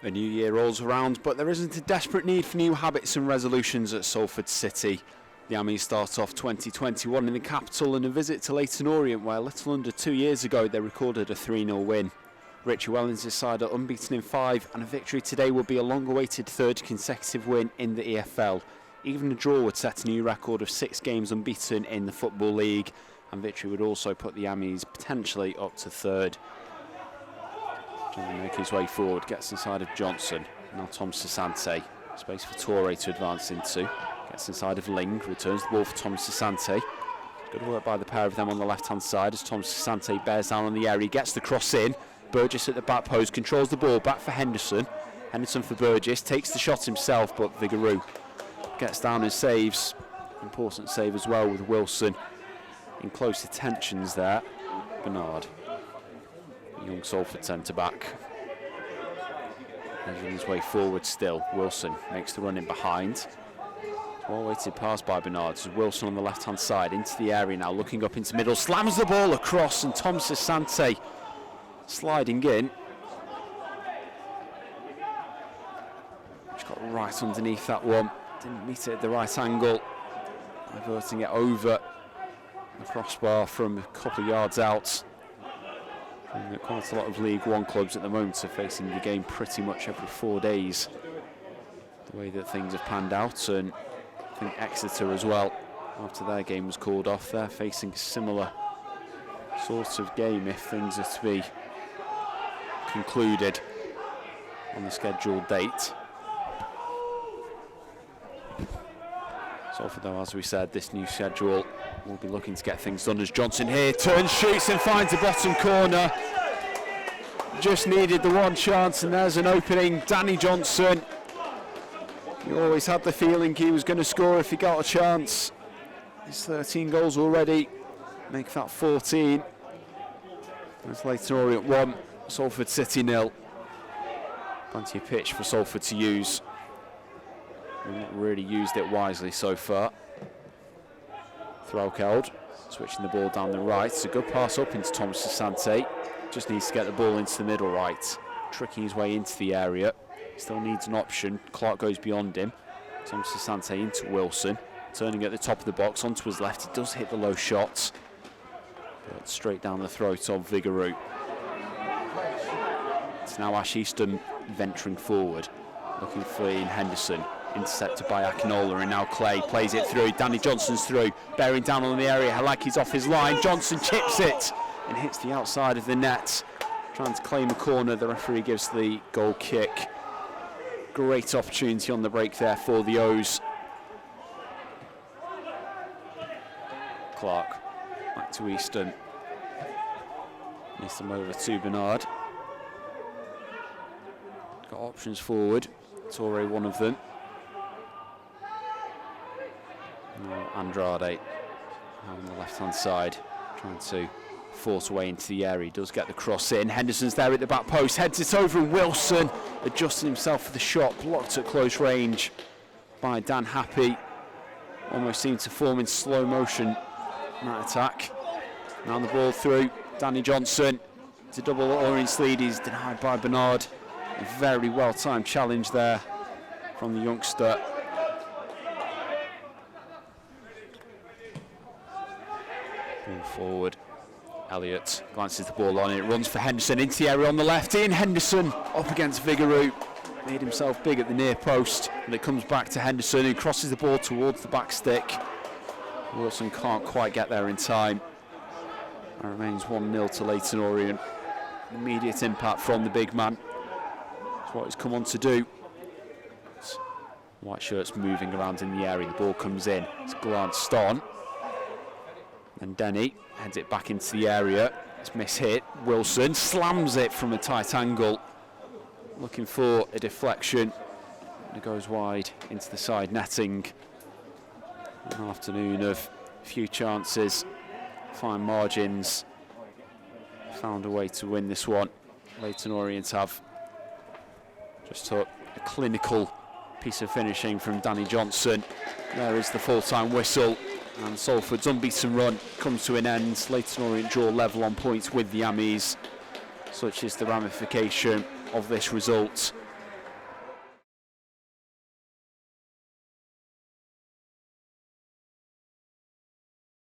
A new year rolls around, but there isn't a desperate need for new habits and resolutions at Salford City. The Ammies start off 2021 in the capital and a visit to Leyton Orient, where a little under 2 years ago they recorded a 3-0 win. Richie Wellens' side are unbeaten in 5, and a victory today will be a long-awaited third consecutive win in the EFL. Even a draw would set a new record of 6 games unbeaten in the Football League, and victory would also put the Ammies potentially up to third. Trying to make his way forward, gets inside of Johnson. Now Tom Sasante, space for Torre to advance into. Gets inside of Ling, returns the ball for Tom Sasante. Good work by the pair of them on the left-hand side as Tom Sasante bears down on the area. He gets the cross in. Burgess at the back post, controls the ball back for Henderson. Henderson for Burgess, takes the shot himself, but Vigouroux gets down and saves. Important save as well with Wilson in close attentions there. Bernard. Young Salford centre-back. Edging his way forward still. Wilson makes the run in behind. Well-weighted pass by Bernard. So Wilson on the left-hand side into the area now, looking up into middle, slams the ball across, and Tom Sasante sliding in. Just got right underneath that one. Didn't meet it at the right angle. Diverting it over the crossbar from a couple of yards out. Quite a lot of League One clubs at the moment are facing the game pretty much every 4 days. The way that things have panned out, and I think Exeter as well, after their game was called off, they're facing a similar sort of game if things are to be concluded on the scheduled date. Salford, though, as we said, this new schedule will be looking to get things done as Johnson here turns, shoots and finds the bottom corner. Just needed the one chance and there's an opening. Danny Johnson, you always had the feeling he was going to score if he got a chance. He's 13 goals already, make that 14. There's Leyton Orient 1, Salford City 0. Plenty of pitch for Salford to use. We've not really used it wisely so far. Threlkeld switching the ball down the right. It's a good pass up into Tom Sasante. Just needs to get the ball into the middle right. Tricking his way into the area. Still needs an option. Clark goes beyond him. Tom Sasante into Wilson. Turning at the top of the box onto his left. He does hit the low shots, but straight down the throat of Vigouroux. It's now Ash Easton venturing forward, looking for Ian Henderson. Intercepted by Akinola, and now Clay plays it through. Danny Johnson's through, bearing down on the area. Halaki's off his line. Johnson chips it and hits the outside of the net. Trying to claim a corner. The referee gives the goal kick. Great opportunity on the break there for the O's. Clark back to Easton. Needs them over to Bernard. Got options forward. Torre one of them. Andrade on the left-hand side, trying to force away into the area. He does get the cross in. Henderson's there at the back post, heads it over, and Wilson adjusting himself for the shot, blocked at close range by Dan Happy. Almost seemed to form in slow motion in that attack. Now the ball through, Danny Johnson to double Orient's lead. He's denied by Bernard. A very well-timed challenge there from the youngster. Ball forward. Elliott glances the ball on it, runs for Henderson into the area on the left. Ian Henderson up against Vigouroux. Made himself big at the near post, and it comes back to Henderson, who crosses the ball towards the back stick. Wilson can't quite get there in time. It remains 1-0 to Leyton Orient. Immediate impact from the big man. That's what he's come on to do. White shirts moving around in the area. The ball comes in. It's glanced on. And Denny heads it back into the area. It's mishit. Wilson slams it from a tight angle, looking for a deflection. And it goes wide into the side netting. An afternoon of a few chances, fine margins. Found a way to win this one. Leyton Orient have. Just took a clinical piece of finishing from Danny Johnson. There is the full-time whistle. And Salford's unbeaten run comes to an end. Leyton Orient draw level on points with the Ammies. Such is the ramification of this result.